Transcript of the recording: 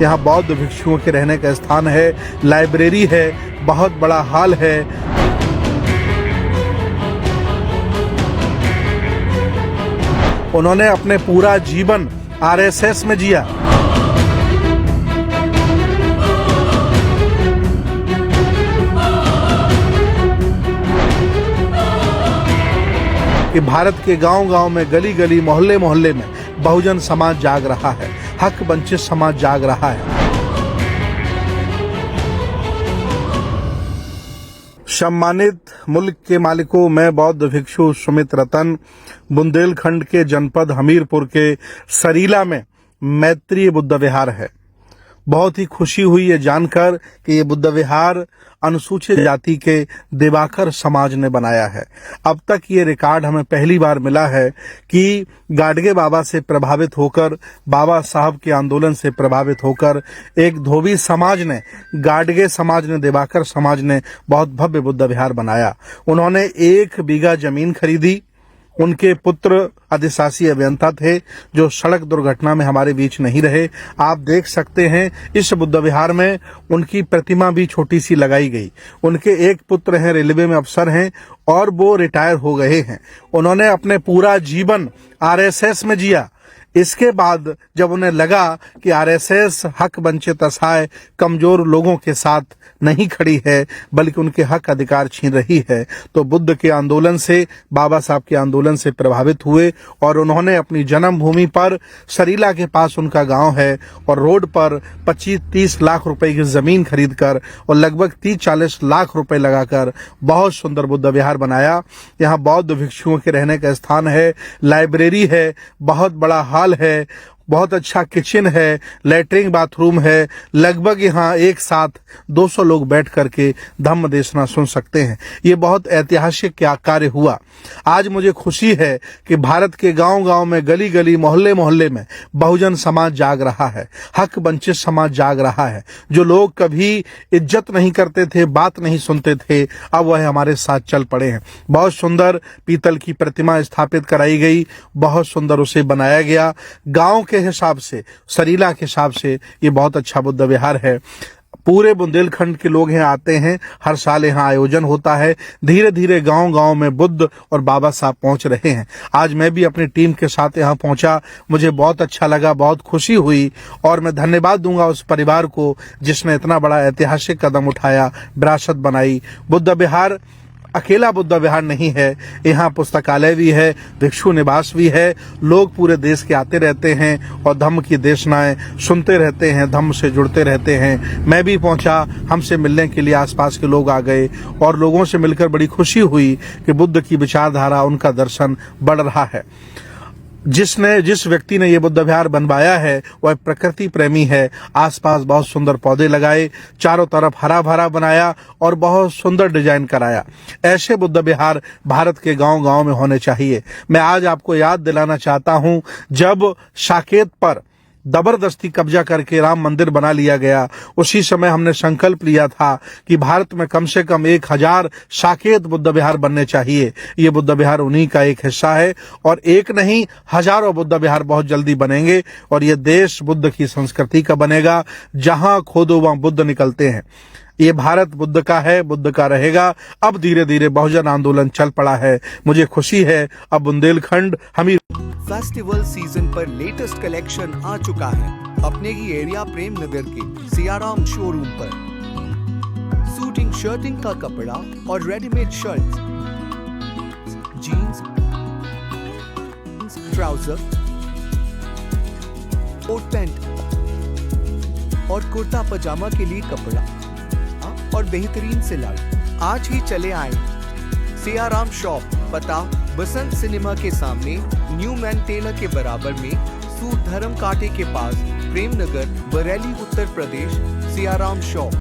यहाँ बौद्ध भिक्षुओं के रहने का स्थान है, लाइब्रेरी है, बहुत बड़ा हॉल है। उन्होंने अपने पूरा जीवन आरएसएस में जिया। कि भारत के गांव-गांव में, गली-गली, मोहल्ले-मोहल्ले में बहुजन समाज जाग रहा है, हक वंचित समाज जाग रहा है। सम्मानित मुल्क के मालिकों, मैं बौद्ध भिक्षु सुमित रतन बुंदेलखंड के जनपद हमीरपुर के सरीला में मैत्रीय बुद्ध विहार है। बहुत ही खुशी हुई ये जानकर कि ये बुद्ध विहार अनुसूचित जाति के दिवाकर समाज ने बनाया है। अब तक ये रिकॉर्ड हमें पहली बार मिला है कि गाडगे बाबा से प्रभावित होकर, बाबा साहब के आंदोलन से प्रभावित होकर एक धोबी समाज ने, गाडगे समाज ने, दिवाकर समाज ने बहुत भव्य बुद्ध विहार बनाया। उन्होंने 1 बीघा जमीन खरीदी। उनके पुत्र अधिशासी अभियंता थे जो सड़क दुर्घटना में हमारे बीच नहीं रहे। आप देख सकते हैं इस बुद्ध विहार में उनकी प्रतिमा भी छोटी सी लगाई गई। उनके एक पुत्र हैं, रेलवे में अफसर हैं और वो रिटायर हो गए हैं। उन्होंने अपने पूरा जीवन आरएसएस में जिया। इसके बाद जब उन्हें लगा कि आरएसएस हक वंचित असहाय कमजोर लोगों के साथ नहीं खड़ी है बल्कि उनके हक अधिकार छीन रही है, तो बुद्ध के आंदोलन से, बाबा साहब के आंदोलन से प्रभावित हुए और उन्होंने अपनी जन्मभूमि पर, सरीला के पास उनका गांव है, और रोड पर 25-30 लाख रुपए की जमीन खरीदकर और लगभग 30-40 लाख रुपए लगाकर बहुत सुंदर बुद्ध विहार बनाया। यहाँ बौद्ध भिक्षुओं के रहने का स्थान है, लाइब्रेरी है, बहुत बड़ा हॉल है, बहुत अच्छा किचन है, लैट्रिन बाथरूम है। लगभग यहाँ एक साथ 200 लोग बैठ करके धम्म देशना सुन सकते हैं। ये बहुत ऐतिहासिक क्या कार्य हुआ। आज मुझे खुशी है कि भारत के गांव-गांव में, गली-गली, मोहल्ले-मोहल्ले में बहुजन समाज जाग रहा है, हक वंचित समाज जाग रहा है। जो लोग कभी इज्जत नहीं करते थे, बात नहीं सुनते थे, अब वह हमारे साथ चल पड़े हैं। बहुत सुंदर पीतल की प्रतिमा स्थापित कराई गई, बहुत सुंदर उसे बनाया गया। गाँव के हिसाब से, सरीला के हिसाब से ये बहुत अच्छा बुद्ध विहार है। पूरे बुंदेलखंड के लोग यहाँ आते हैं, हर साल यहाँ आयोजन होता है। धीरे धीरे गांव-गांव में बुद्ध और बाबा साहब पहुंच रहे हैं। आज मैं भी अपनी टीम के साथ यहाँ पहुंचा, मुझे बहुत अच्छा लगा, बहुत खुशी हुई और मैं धन्यवाद दूंगा उस परिवार को जिसने इतना बड़ा ऐतिहासिक कदम उठाया, विरासत बनाई। बुद्ध विहार अकेला बुद्ध विहार नहीं है, यहाँ पुस्तकालय भी है, भिक्षु निवास भी है। लोग पूरे देश के आते रहते हैं और धम्म की देशनाएं सुनते रहते हैं, धम्म से जुड़ते रहते हैं। मैं भी पहुंचा, हमसे मिलने के लिए आसपास के लोग आ गए और लोगों से मिलकर बड़ी खुशी हुई कि बुद्ध की विचारधारा, उनका दर्शन बढ़ रहा है। जिस व्यक्ति ने ये बुद्ध विहार बनवाया है वह प्रकृति प्रेमी है। आसपास बहुत सुंदर पौधे लगाए, चारों तरफ हरा भरा बनाया और बहुत सुंदर डिजाइन कराया। ऐसे बुद्ध विहार भारत के गांव-गांव में होने चाहिए। मैं आज आपको याद दिलाना चाहता हूं, जब साकेत पर जबरदस्ती कब्जा करके राम मंदिर बना लिया गया, उसी समय हमने संकल्प लिया था कि भारत में कम से कम 1000 साकेत बुद्ध विहार बनने चाहिए। ये बुद्ध विहार उन्हीं का एक हिस्सा है और एक नहीं, हजारों बुद्ध विहार बहुत जल्दी बनेंगे और ये देश बुद्ध की संस्कृति का बनेगा। जहां खोदो वहां बुद्ध निकलते हैं। ये भारत बुद्ध का है, बुद्ध का रहेगा। अब धीरे धीरे बहुजन आंदोलन चल पड़ा है। मुझे खुशी है अब बुंदेलखंड हमीर फेस्टिवल सीजन पर लेटेस्ट कलेक्शन आ चुका है अपने ही एरिया प्रेम नगर के सियाराम शोरूम पर। सूटिंग शर्टिंग का कपड़ा और readymade shirts, jeans, trouser, coat pant और कुर्ता पजामा के लिए कपड़ा और बेहतरीन सिलाई। आज ही चले आए सियाराम शॉप, पता बसंत सिनेमा के सामने, न्यू मैन टेलर के बराबर में, सूट धर्म कांटे के पास, प्रेम नगर, बरेली, उत्तर प्रदेश। सियाराम शॉप।